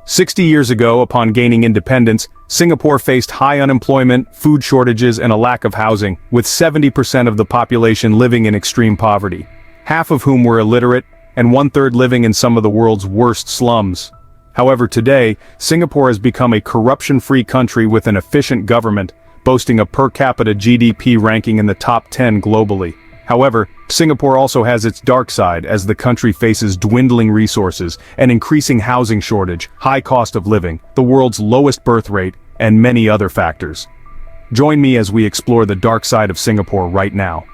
60 years ago, upon gaining independence, Singapore faced high unemployment, food shortages, and a lack of housing, with 70% of the population living in extreme poverty, half of whom were illiterate, and one-third living in some of the world's worst slums. However, today, Singapore has become a corruption-free country with an efficient government, boasting a per capita GDP ranking in the top 10 globally. However, Singapore also has its dark side as the country faces dwindling resources, an increasing housing shortage, high cost of living, the world's lowest birth rate, and many other factors. Join me as we explore the dark side of Singapore right now.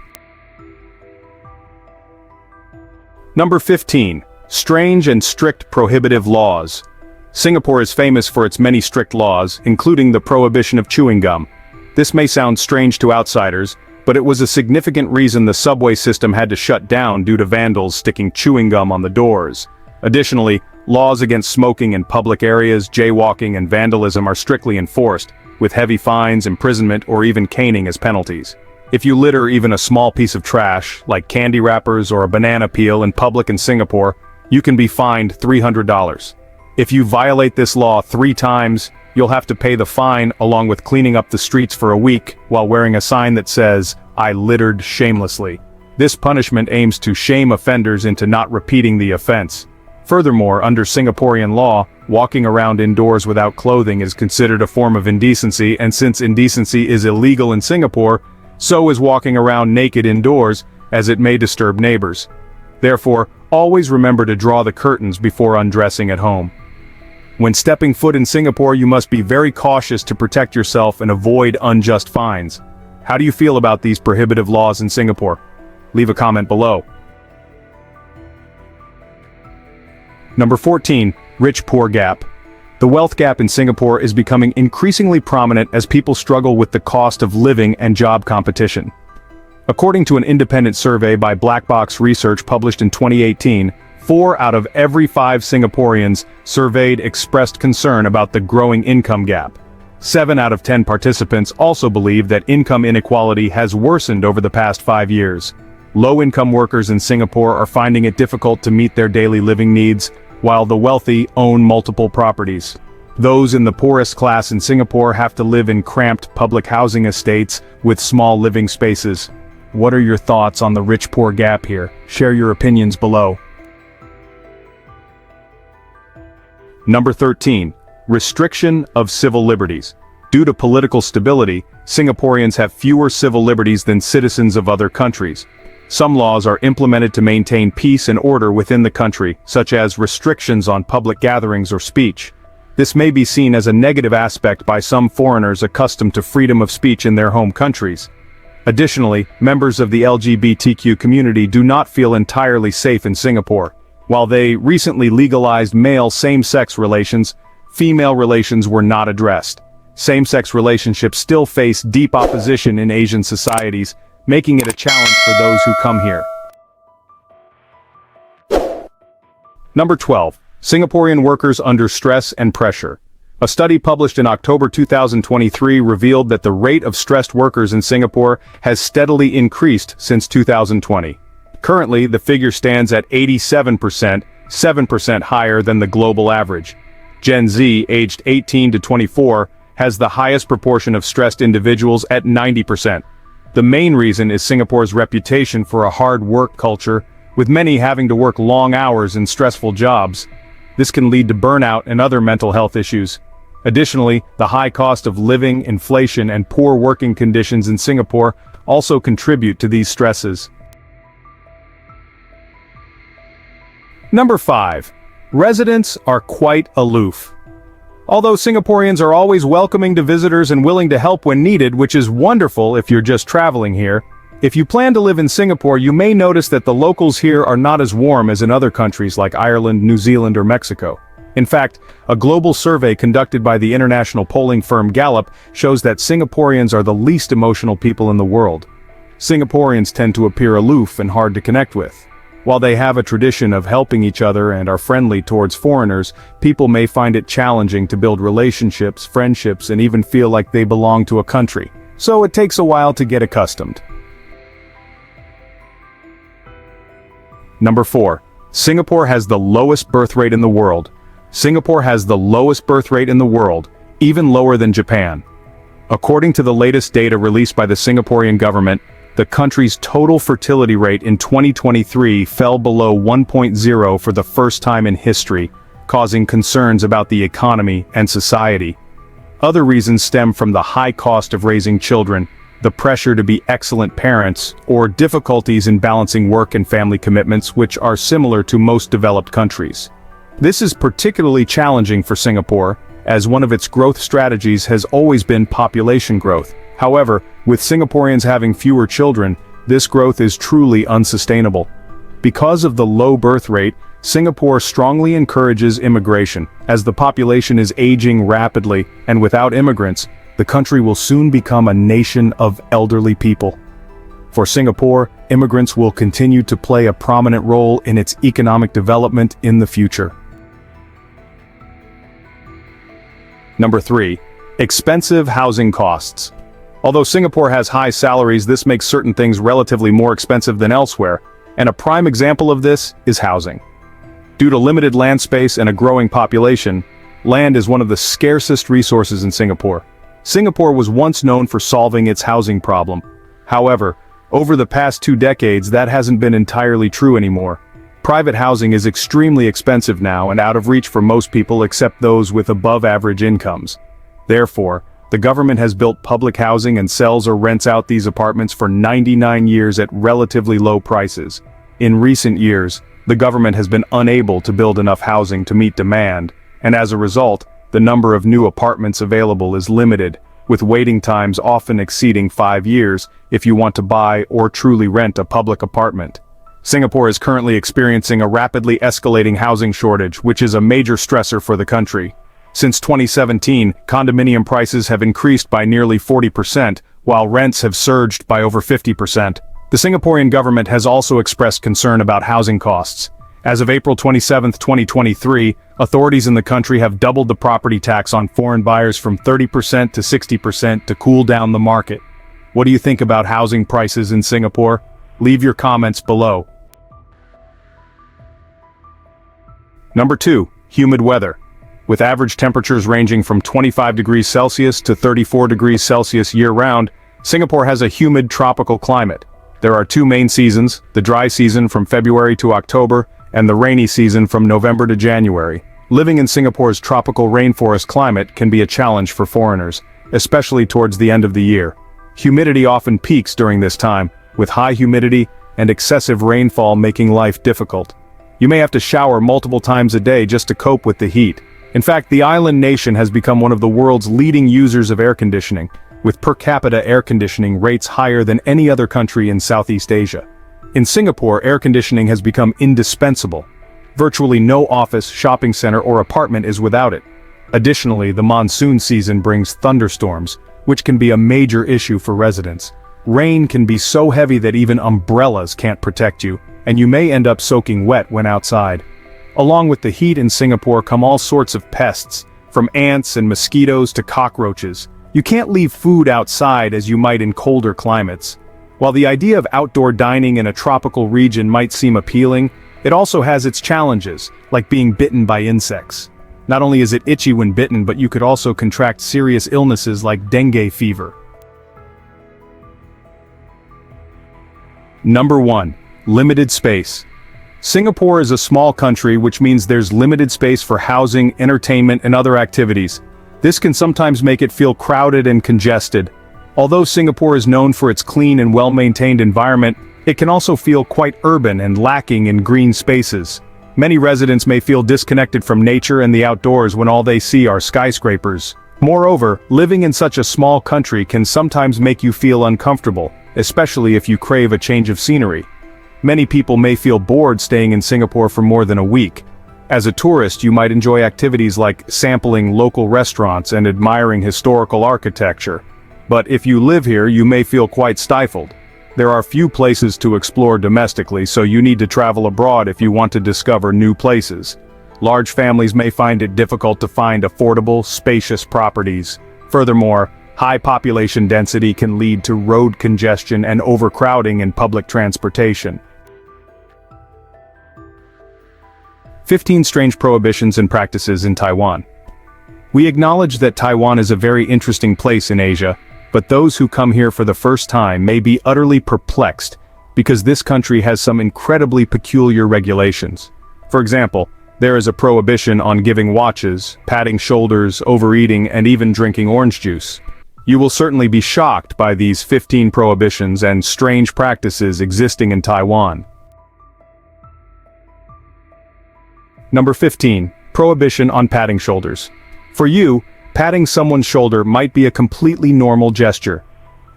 Number 15. Strange and strict prohibitive laws. Singapore is famous for its many strict laws, including the prohibition of chewing gum. This may sound strange to outsiders, but it was a significant reason the subway system had to shut down due to vandals sticking chewing gum on the doors. Additionally, laws against smoking in public areas, jaywalking, and vandalism are strictly enforced, with heavy fines, imprisonment, or even caning as penalties. If you litter even a small piece of trash, like candy wrappers or a banana peel in public in Singapore, you can be fined $300. If you violate this law 3 times, you'll have to pay the fine along with cleaning up the streets for a week while wearing a sign that says, "I littered shamelessly." This punishment aims to shame offenders into not repeating the offense. Furthermore, under Singaporean law, walking around indoors without clothing is considered a form of indecency, and since indecency is illegal in Singapore, so is walking around naked indoors, as it may disturb neighbors. Therefore, always remember to draw the curtains before undressing at home. When stepping foot in Singapore, you must be very cautious to protect yourself and avoid unjust fines. How do you feel about these prohibitive laws in Singapore? Leave a comment below. Number 14. Rich-poor gap. The wealth gap in Singapore is becoming increasingly prominent as people struggle with the cost of living and job competition. According to an independent survey by Black Box Research published in 2018, 4 out of every 5 Singaporeans surveyed expressed concern about the growing income gap. 7 out of 10 participants also believe that income inequality has worsened over the past 5 years. Low-income workers in Singapore are finding it difficult to meet their daily living needs, while the wealthy own multiple properties. Those in the poorest class in Singapore have to live in cramped public housing estates with small living spaces. What are your thoughts on the rich-poor gap here? Share your opinions below. Number 13. Restriction of civil liberties. Due to political stability, Singaporeans have fewer civil liberties than citizens of other countries. Some laws are implemented to maintain peace and order within the country, such as restrictions on public gatherings or speech. This may be seen as a negative aspect by some foreigners accustomed to freedom of speech in their home countries. Additionally, members of the LGBTQ community do not feel entirely safe in Singapore. While they recently legalized male same-sex relations, female relations were not addressed. Same-sex relationships still face deep opposition in Asian societies, making it a challenge for those who come here. Number 12. Singaporean workers under stress and pressure. A study published in October 2023 revealed that the rate of stressed workers in Singapore has steadily increased since 2020. Currently, the figure stands at 87%, 7% higher than the global average. Gen Z, aged 18 to 24, has the highest proportion of stressed individuals at 90%. The main reason is Singapore's reputation for a hard work culture, with many having to work long hours in stressful jobs. This can lead to burnout and other mental health issues. Additionally, the high cost of living, inflation, and poor working conditions in Singapore also contribute to these stresses. Number 5. Residents are quite aloof. Although Singaporeans are always welcoming to visitors and willing to help when needed, which is wonderful if you're just traveling here, if you plan to live in Singapore, you may notice that the locals here are not as warm as in other countries like Ireland, New Zealand, or Mexico. In fact, a global survey conducted by the international polling firm Gallup shows that Singaporeans are the least emotional people in the world. Singaporeans tend to appear aloof and hard to connect with. While they have a tradition of helping each other and are friendly towards foreigners, people may find it challenging to build relationships, friendships, and even feel like they belong to a country. So it takes a while to get accustomed. Number 4. Singapore has the lowest birth rate in the world. Singapore has the lowest birth rate in the world, even lower than Japan. According to the latest data released by the Singaporean government, the country's total fertility rate in 2023 fell below 1.0 for the first time in history, causing concerns about the economy and society. Other reasons stem from the high cost of raising children, the pressure to be excellent parents, or difficulties in balancing work and family commitments, which are similar to most developed countries. This is particularly challenging for Singapore, as one of its growth strategies has always been population growth. However, with Singaporeans having fewer children, this growth is truly unsustainable. Because of the low birth rate, Singapore strongly encourages immigration, as the population is aging rapidly, and without immigrants, the country will soon become a nation of elderly people. For Singapore, immigrants will continue to play a prominent role in its economic development in the future. Number 3. Expensive housing costs. Although Singapore has high salaries, this makes certain things relatively more expensive than elsewhere, and a prime example of this is housing. Due to limited land space and a growing population, land is one of the scarcest resources in Singapore. Singapore was once known for solving its housing problem. However, over the past 2 decades that hasn't been entirely true anymore. Private housing is extremely expensive now and out of reach for most people except those with above-average incomes. Therefore, the government has built public housing and sells or rents out these apartments for 99 years at relatively low prices. In recent years, the government has been unable to build enough housing to meet demand, and as a result, the number of new apartments available is limited, with waiting times often exceeding 5 years if you want to buy or truly rent a public apartment. Singapore is currently experiencing a rapidly escalating housing shortage, which is a major stressor for the country. Since 2017, condominium prices have increased by nearly 40%, while rents have surged by over 50%. The Singaporean government has also expressed concern about housing costs. As of April 27, 2023, authorities in the country have doubled the property tax on foreign buyers from 30% to 60% to cool down the market. What do you think about housing prices in Singapore? Leave your comments below. Number 2. Humid weather. With average temperatures ranging from 25 degrees Celsius to 34 degrees Celsius year-round, Singapore has a humid tropical climate. There are 2 main seasons, the dry season from February to October, and the rainy season from November to January. Living in Singapore's tropical rainforest climate can be a challenge for foreigners, especially towards the end of the year. Humidity often peaks during this time, with high humidity and excessive rainfall making life difficult. You may have to shower multiple times a day just to cope with the heat. In fact, the island nation has become one of the world's leading users of air conditioning, with per capita air conditioning rates higher than any other country in Southeast Asia. In Singapore, air conditioning has become indispensable. Virtually no office, shopping center, or apartment is without it. Additionally, the monsoon season brings thunderstorms, which can be a major issue for residents. Rain can be so heavy that even umbrellas can't protect you, and you may end up soaking wet when outside. Along with the heat in Singapore come all sorts of pests, from ants and mosquitoes to cockroaches. You can't leave food outside as you might in colder climates. While the idea of outdoor dining in a tropical region might seem appealing, it also has its challenges, like being bitten by insects. Not only is it itchy when bitten, but you could also contract serious illnesses like dengue fever. Number 1. Limited space. Singapore is a small country, which means there's limited space for housing, entertainment, and other activities. This can sometimes make it feel crowded and congested. Although Singapore is known for its clean and well-maintained environment, it can also feel quite urban and lacking in green spaces. Many residents may feel disconnected from nature and the outdoors when all they see are skyscrapers. Moreover, living in such a small country can sometimes make you feel uncomfortable, especially if you crave a change of scenery. Many people may feel bored staying in Singapore for more than a week. As a tourist, you might enjoy activities like sampling local restaurants and admiring historical architecture. But if you live here, you may feel quite stifled. There are few places to explore domestically, so you need to travel abroad if you want to discover new places. Large families may find it difficult to find affordable, spacious properties. Furthermore, high population density can lead to road congestion and overcrowding in public transportation. 15 Strange Prohibitions and Practices in Taiwan. We acknowledge that Taiwan is a very interesting place in Asia, but those who come here for the first time may be utterly perplexed, because this country has some incredibly peculiar regulations. For example, there is a prohibition on giving watches, patting shoulders, overeating, and even drinking orange juice. You will certainly be shocked by these 15 prohibitions and strange practices existing in Taiwan. Number 15. Prohibition on patting shoulders. For you, patting someone's shoulder might be a completely normal gesture.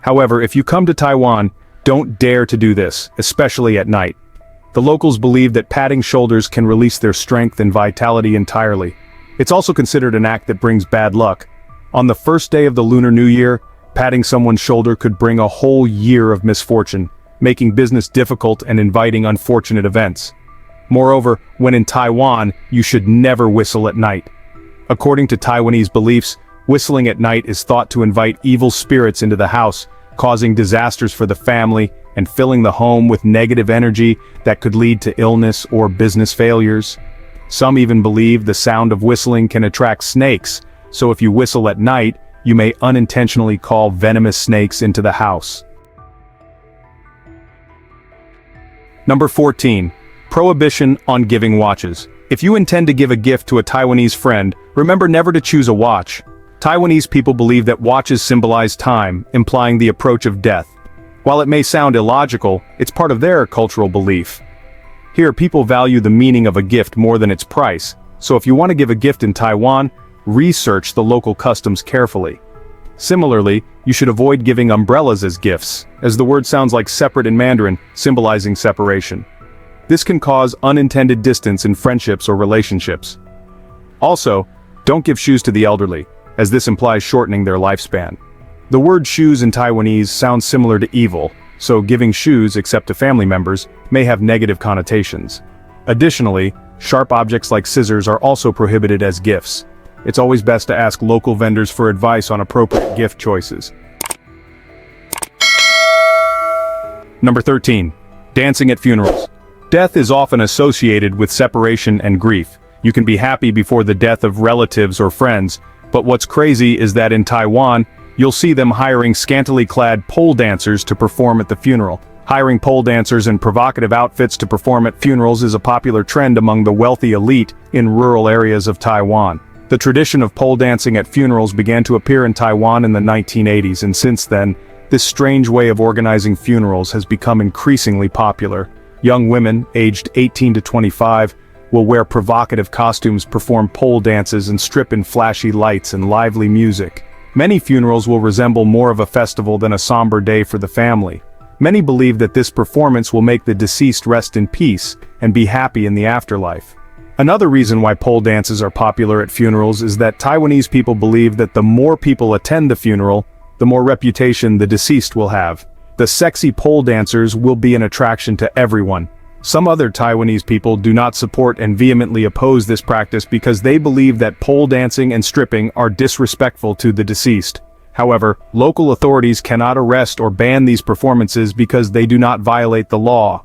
However, if you come to Taiwan, don't dare to do this, especially at night. The locals believe that patting shoulders can release their strength and vitality entirely. It's also considered an act that brings bad luck. On the first day of the Lunar New Year, patting someone's shoulder could bring a whole year of misfortune, making business difficult and inviting unfortunate events. Moreover, when in Taiwan, you should never whistle at night. According to Taiwanese beliefs, whistling at night is thought to invite evil spirits into the house, causing disasters for the family and filling the home with negative energy that could lead to illness or business failures. Some even believe the sound of whistling can attract snakes, so if you whistle at night, you may unintentionally call venomous snakes into the house. Number 14. Prohibition on giving watches. If you intend to give a gift to a Taiwanese friend, remember never to choose a watch. Taiwanese people believe that watches symbolize time, implying the approach of death. While it may sound illogical, it's part of their cultural belief. Here, people value the meaning of a gift more than its price, so if you want to give a gift in Taiwan, research the local customs carefully. Similarly, you should avoid giving umbrellas as gifts, as the word sounds like separate in Mandarin, symbolizing separation. This can cause unintended distance in friendships or relationships. Also, don't give shoes to the elderly, as this implies shortening their lifespan. The word shoes in Taiwanese sounds similar to evil, so giving shoes except to family members may have negative connotations. Additionally, sharp objects like scissors are also prohibited as gifts. It's always best to ask local vendors for advice on appropriate gift choices. Number 13. Dancing at funerals. Death is often associated with separation and grief. You can be happy before the death of relatives or friends, but what's crazy is that in Taiwan, you'll see them hiring scantily clad pole dancers to perform at the funeral. Hiring pole dancers in provocative outfits to perform at funerals is a popular trend among the wealthy elite in rural areas of Taiwan. The tradition of pole dancing at funerals began to appear in Taiwan in the 1980s, and since then, this strange way of organizing funerals has become increasingly popular. Young women, aged 18 to 25, will wear provocative costumes, perform pole dances, and strip in flashy lights and lively music. Many funerals will resemble more of a festival than a somber day for the family. Many believe that this performance will make the deceased rest in peace and be happy in the afterlife. Another reason why pole dances are popular at funerals is that Taiwanese people believe that the more people attend the funeral, the more reputation the deceased will have. The sexy pole dancers will be an attraction to everyone. Some other Taiwanese people do not support and vehemently oppose this practice because they believe that pole dancing and stripping are disrespectful to the deceased. However, local authorities cannot arrest or ban these performances because they do not violate the law.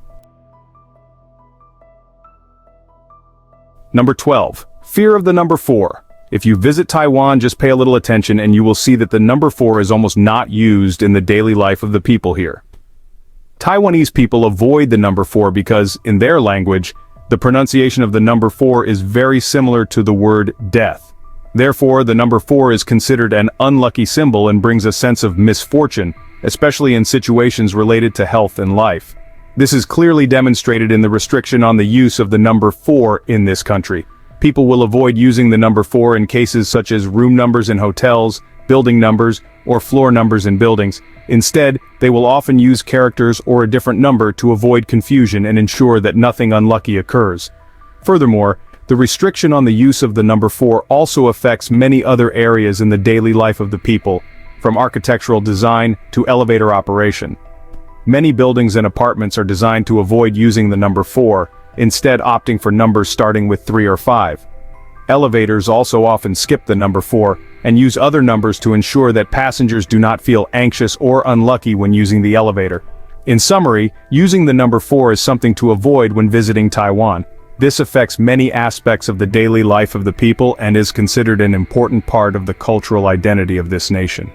Number 12. Fear of the number 4. If you visit Taiwan, just pay a little attention and you will see that the number 4 is almost not used in the daily life of the people here. Taiwanese people avoid the number 4 because, in their language, the pronunciation of the number 4 is very similar to the word death. Therefore, the number 4 is considered an unlucky symbol and brings a sense of misfortune, especially in situations related to health and life. This is clearly demonstrated in the restriction on the use of the number 4 in this country. People will avoid using the number 4 in cases such as room numbers in hotels, building numbers, or floor numbers in buildings. Instead, they will often use characters or a different number to avoid confusion and ensure that nothing unlucky occurs. Furthermore, the restriction on the use of the number 4 also affects many other areas in the daily life of the people, from architectural design to elevator operation. Many buildings and apartments are designed to avoid using the number 4, instead opting for numbers starting with 3 or 5. Elevators also often skip the number 4 and use other numbers to ensure that passengers do not feel anxious or unlucky when using the elevator. In summary, using the number 4 is something to avoid when visiting Taiwan. This affects many aspects of the daily life of the people and is considered an important part of the cultural identity of this nation.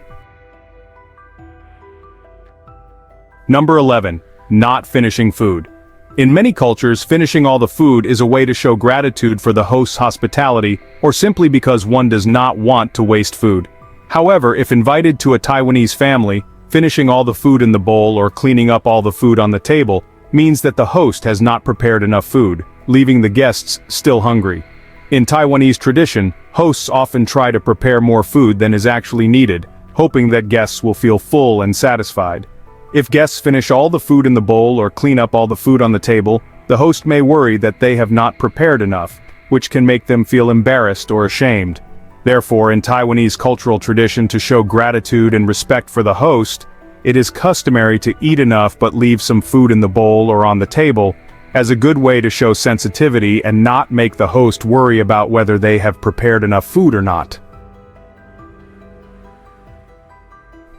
Number 11. Not finishing food. In many cultures, finishing all the food is a way to show gratitude for the host's hospitality, or simply because one does not want to waste food. However, if invited to a Taiwanese family, finishing all the food in the bowl or cleaning up all the food on the table means that the host has not prepared enough food, leaving the guests still hungry. In Taiwanese tradition, hosts often try to prepare more food than is actually needed, hoping that guests will feel full and satisfied. If guests finish all the food in the bowl or clean up all the food on the table, the host may worry that they have not prepared enough, which can make them feel embarrassed or ashamed. Therefore, in Taiwanese cultural tradition to show gratitude and respect for the host, it is customary to eat enough but leave some food in the bowl or on the table, as a good way to show sensitivity and not make the host worry about whether they have prepared enough food or not.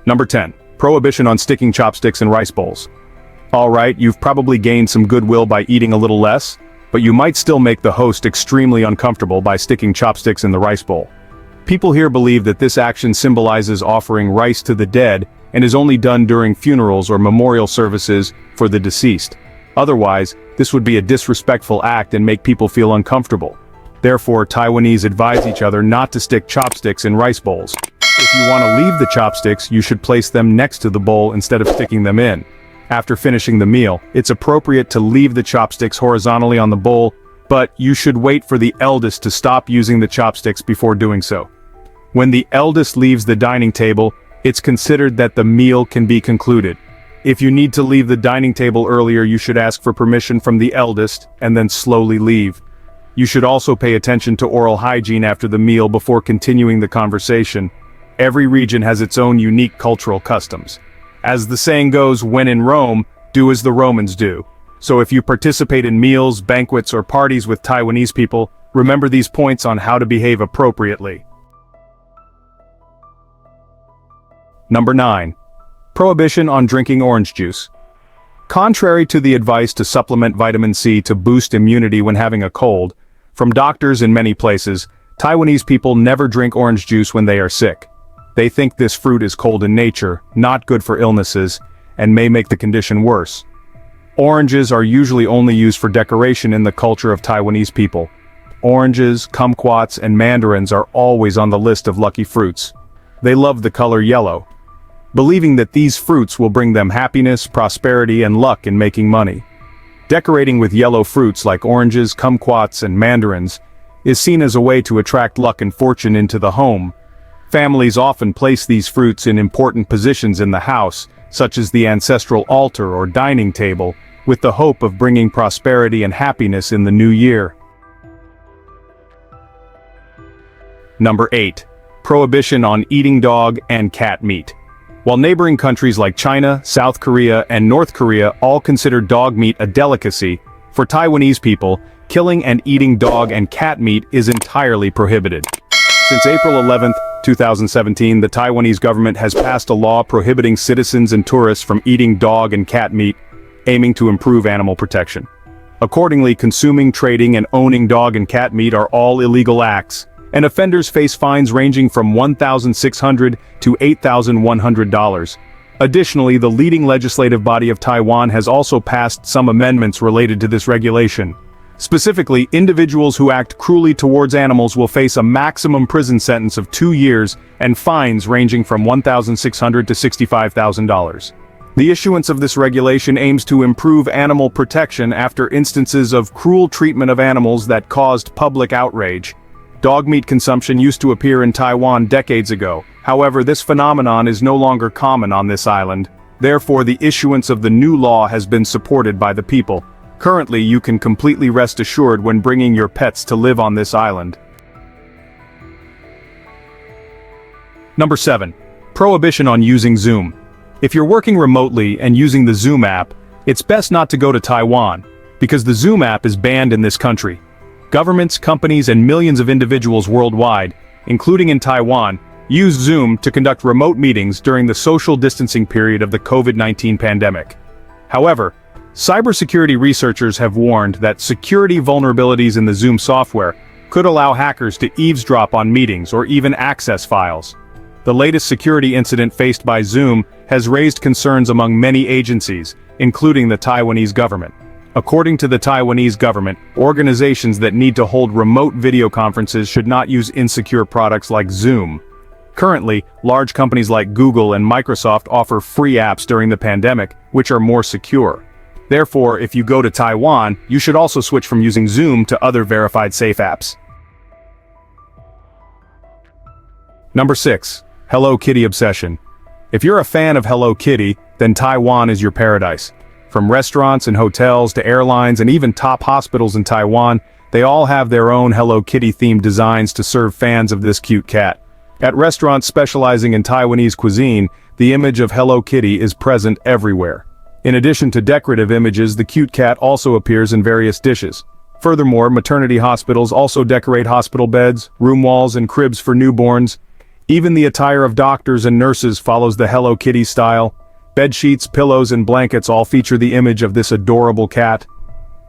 Number 10. Prohibition on sticking chopsticks in rice bowls. Alright, you've probably gained some goodwill by eating a little less, but you might still make the host extremely uncomfortable by sticking chopsticks in the rice bowl. People here believe that this action symbolizes offering rice to the dead and is only done during funerals or memorial services for the deceased. Otherwise, this would be a disrespectful act and make people feel uncomfortable. Therefore, Taiwanese advise each other not to stick chopsticks in rice bowls. If you want to leave the chopsticks, you should place them next to the bowl instead of sticking them in. After finishing the meal, it's appropriate to leave the chopsticks horizontally on the bowl, but you should wait for the eldest to stop using the chopsticks before doing so. When the eldest leaves the dining table, it's considered that the meal can be concluded. If you need to leave the dining table earlier, you should ask for permission from the eldest and then slowly leave. You should also pay attention to oral hygiene after the meal before continuing the conversation. Every region has its own unique cultural customs. As the saying goes, when in Rome, do as the Romans do. So if you participate in meals, banquets, or parties with Taiwanese people, remember these points on how to behave appropriately. Number 9. Prohibition on drinking orange juice. Contrary to the advice to supplement vitamin C to boost immunity when having a cold, from doctors in many places, Taiwanese people never drink orange juice when they are sick. They think this fruit is cold in nature, not good for illnesses, and may make the condition worse. Oranges are usually only used for decoration in the culture of Taiwanese people. Oranges, kumquats, and mandarins are always on the list of lucky fruits. They love the color yellow, believing that these fruits will bring them happiness, prosperity, and luck in making money. Decorating with yellow fruits like oranges, kumquats, and mandarins is seen as a way to attract luck and fortune into the home. Families often place these fruits in important positions in the house, such as the ancestral altar or dining table, with the hope of bringing prosperity and happiness in the new year. Number 8. Prohibition on eating dog and cat meat. While neighboring countries like China, South Korea, and North Korea all consider dog meat a delicacy, for Taiwanese people, killing and eating dog and cat meat is entirely prohibited. Since April 11, 2017, the Taiwanese government has passed a law prohibiting citizens and tourists from eating dog and cat meat, aiming to improve animal protection. Accordingly, consuming, trading, and owning dog and cat meat are all illegal acts, and offenders face fines ranging from $1,600 to $8,100. Additionally, the leading legislative body of Taiwan has also passed some amendments related to this regulation. Specifically, individuals who act cruelly towards animals will face a maximum prison sentence of 2 years and fines ranging from $1,600 to $65,000. The issuance of this regulation aims to improve animal protection after instances of cruel treatment of animals that caused public outrage. Dog meat consumption used to appear in Taiwan decades ago. However, this phenomenon is no longer common on this island. Therefore, the issuance of the new law has been supported by the people. Currently, you can completely rest assured when bringing your pets to live on this island. Number 7. Prohibition on using Zoom. If you're working remotely and using the Zoom app, it's best not to go to Taiwan, because the Zoom app is banned in this country. Governments, companies, and millions of individuals worldwide, including in Taiwan, use Zoom to conduct remote meetings during the social distancing period of the COVID-19 pandemic. However, Cybersecurity researchers have warned that security vulnerabilities in the Zoom software could allow hackers to eavesdrop on meetings or even access files. The latest security incident faced by Zoom has raised concerns among many agencies, including the Taiwanese government. According to the Taiwanese government, organizations that need to hold remote video conferences should not use insecure products like Zoom. Currently, large companies like Google and Microsoft offer free apps during the pandemic, which are more secure. Therefore, if you go to Taiwan, you should also switch from using Zoom to other verified safe apps. Number 6. Hello Kitty obsession. If you're a fan of Hello Kitty, then Taiwan is your paradise. From restaurants and hotels to airlines and even top hospitals in Taiwan, they all have their own Hello Kitty-themed designs to serve fans of this cute cat. At restaurants specializing in Taiwanese cuisine, the image of Hello Kitty is present everywhere. In addition to decorative images, the cute cat also appears in various dishes. Furthermore, maternity hospitals also decorate hospital beds, room walls, and cribs for newborns. Even the attire of doctors and nurses follows the Hello Kitty style. Bed sheets, pillows, and blankets all feature the image of this adorable cat.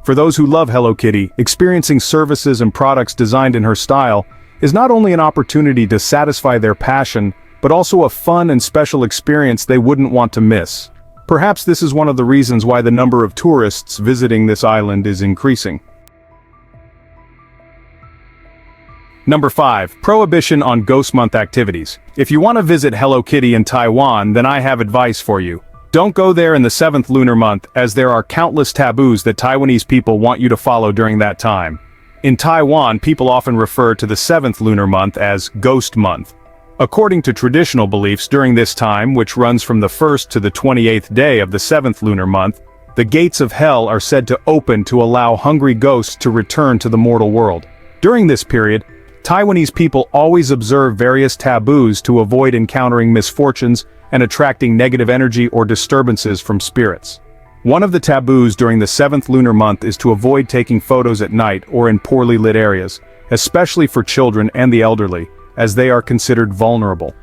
For those who love Hello Kitty, experiencing services and products designed in her style is not only an opportunity to satisfy their passion, but also a fun and special experience they wouldn't want to miss. Perhaps this is one of the reasons why the number of tourists visiting this island is increasing. Number 5. Prohibition on Ghost Month activities. If you want to visit Hello Kitty in Taiwan, then I have advice for you. Don't go there in the 7th lunar month, as there are countless taboos that Taiwanese people want you to follow during that time. In Taiwan, people often refer to the 7th lunar month as Ghost Month. According to traditional beliefs, during this time, which runs from the 1st to the 28th day of the 7th lunar month, the gates of hell are said to open to allow hungry ghosts to return to the mortal world. During this period, Taiwanese people always observe various taboos to avoid encountering misfortunes and attracting negative energy or disturbances from spirits. One of the taboos during the 7th lunar month is to avoid taking photos at night or in poorly lit areas, especially for children and the elderly, as they are considered vulnerable.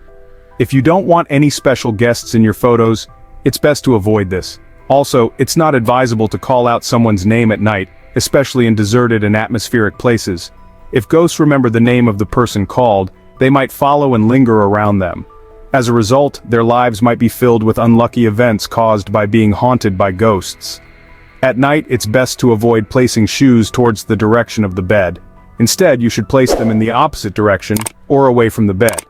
If you don't want any special guests in your photos, it's best to avoid this. Also, it's not advisable to call out someone's name at night, especially in deserted and atmospheric places. If ghosts remember the name of the person called, they might follow and linger around them. As a result, their lives might be filled with unlucky events caused by being haunted by ghosts. At night, it's best to avoid placing shoes towards the direction of the bed. Instead, you should place them in the opposite direction, or away from the bed.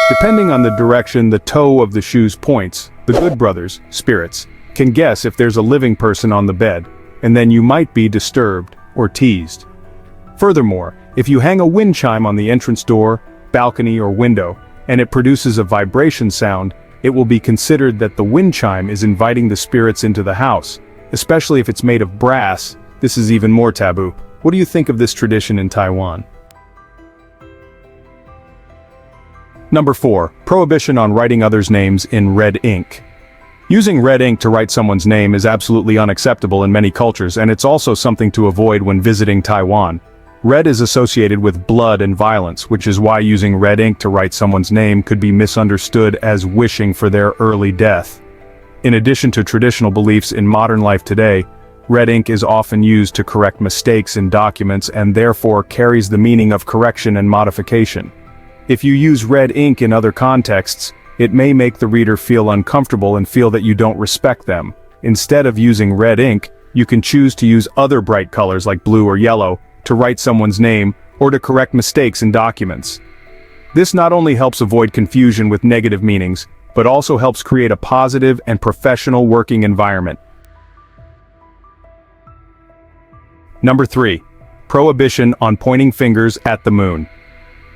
Depending on the direction the toe of the shoes points, the good brothers, spirits, can guess if there's a living person on the bed, and then you might be disturbed or teased. Furthermore, if you hang a wind chime on the entrance door, balcony, or window, and it produces a vibration sound, it will be considered that the wind chime is inviting the spirits into the house. Especially if it's made of brass, this is even more taboo. What do you think of this tradition in Taiwan? Number 4. Prohibition on writing others' names in red ink. Using red ink to write someone's name is absolutely unacceptable in many cultures, and it's also something to avoid when visiting Taiwan. Red is associated with blood and violence, which is why using red ink to write someone's name could be misunderstood as wishing for their early death. In addition to traditional beliefs in modern life today, red ink is often used to correct mistakes in documents and therefore carries the meaning of correction and modification. If you use red ink in other contexts, it may make the reader feel uncomfortable and feel that you don't respect them. Instead of using red ink, you can choose to use other bright colors like blue or yellow to write someone's name or to correct mistakes in documents. This not only helps avoid confusion with negative meanings, but also helps create a positive and professional working environment. Number 3. Prohibition on pointing fingers at the moon.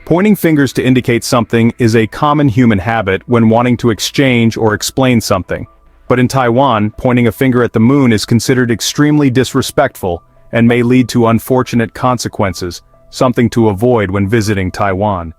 Pointing fingers to indicate something is a common human habit when wanting to exchange or explain something. But in Taiwan, pointing a finger at the moon is considered extremely disrespectful and may lead to unfortunate consequences, something to avoid when visiting Taiwan.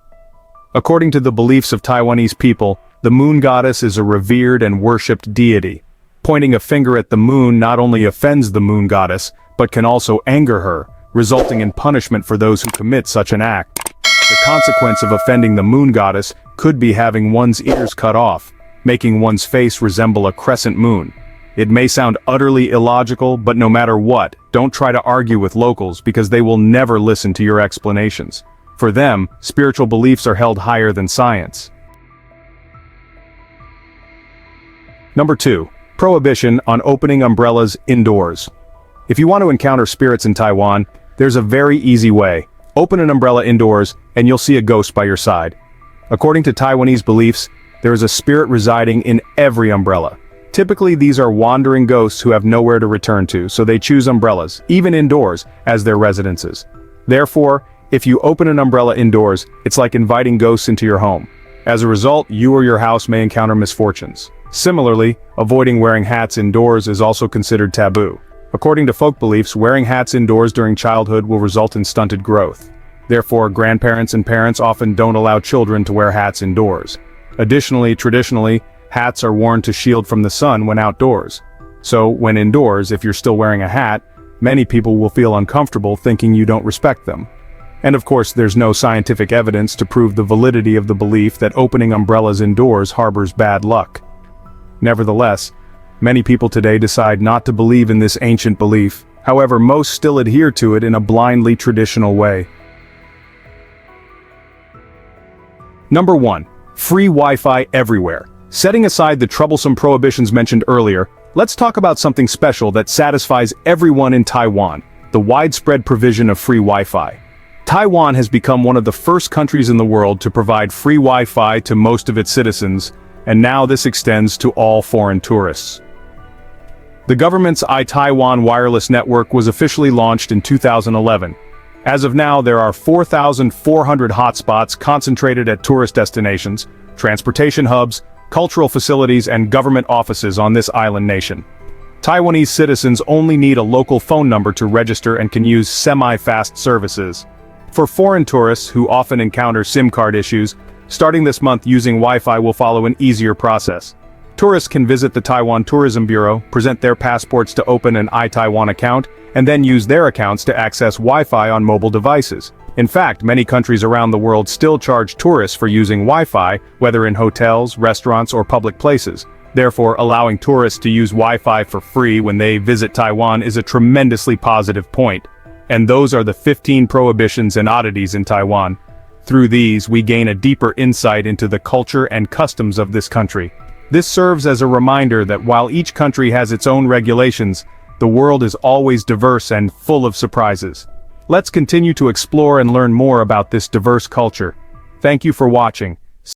According to the beliefs of Taiwanese people, the moon goddess is a revered and worshipped deity. Pointing a finger at the moon not only offends the moon goddess, but can also anger her, resulting in punishment for those who commit such an act. The consequence of offending the moon goddess could be having one's ears cut off, making one's face resemble a crescent moon. It may sound utterly illogical, but no matter what, don't try to argue with locals because they will never listen to your explanations. For them, spiritual beliefs are held higher than science. Number 2. Prohibition on opening umbrellas indoors. If you want to encounter spirits in Taiwan, there's a very easy way. Open an umbrella indoors, and you'll see a ghost by your side. According to Taiwanese beliefs, there is a spirit residing in every umbrella. Typically, these are wandering ghosts who have nowhere to return to, so they choose umbrellas, even indoors, as their residences. Therefore, if you open an umbrella indoors, it's like inviting ghosts into your home. As a result, you or your house may encounter misfortunes. Similarly, avoiding wearing hats indoors is also considered taboo. According to folk beliefs, wearing hats indoors during childhood will result in stunted growth. Therefore, grandparents and parents often don't allow children to wear hats indoors. Additionally, traditionally, hats are worn to shield from the sun when outdoors. So, when indoors, if you're still wearing a hat, many people will feel uncomfortable thinking you don't respect them. And of course, there's no scientific evidence to prove the validity of the belief that opening umbrellas indoors harbors bad luck. Nevertheless, many people today decide not to believe in this ancient belief. However, most still adhere to it in a blindly traditional way. Number 1. Free Wi-Fi everywhere. Setting aside the troublesome prohibitions mentioned earlier, let's talk about something special that satisfies everyone in Taiwan: the widespread provision of free Wi-Fi. Taiwan has become one of the first countries in the world to provide free Wi-Fi to most of its citizens, and now this extends to all foreign tourists. The government's iTaiwan wireless network was officially launched in 2011. As of now, there are 4,400 hotspots concentrated at tourist destinations, transportation hubs, cultural facilities, and government offices on this island nation. Taiwanese citizens only need a local phone number to register and can use semi-fast services. For foreign tourists who often encounter SIM card issues, starting this month using Wi-Fi will follow an easier process. Tourists can visit the Taiwan Tourism Bureau, present their passports to open an iTaiwan account, and then use their accounts to access Wi-Fi on mobile devices. In fact, many countries around the world still charge tourists for using Wi-Fi, whether in hotels, restaurants, or public places. Therefore, allowing tourists to use Wi-Fi for free when they visit Taiwan is a tremendously positive point. And those are the 15 prohibitions and oddities in Taiwan. Through these, we gain a deeper insight into the culture and customs of this country. This serves as a reminder that while each country has its own regulations, the world is always diverse and full of surprises. Let's continue to explore and learn more about this diverse culture. Thank you for watching.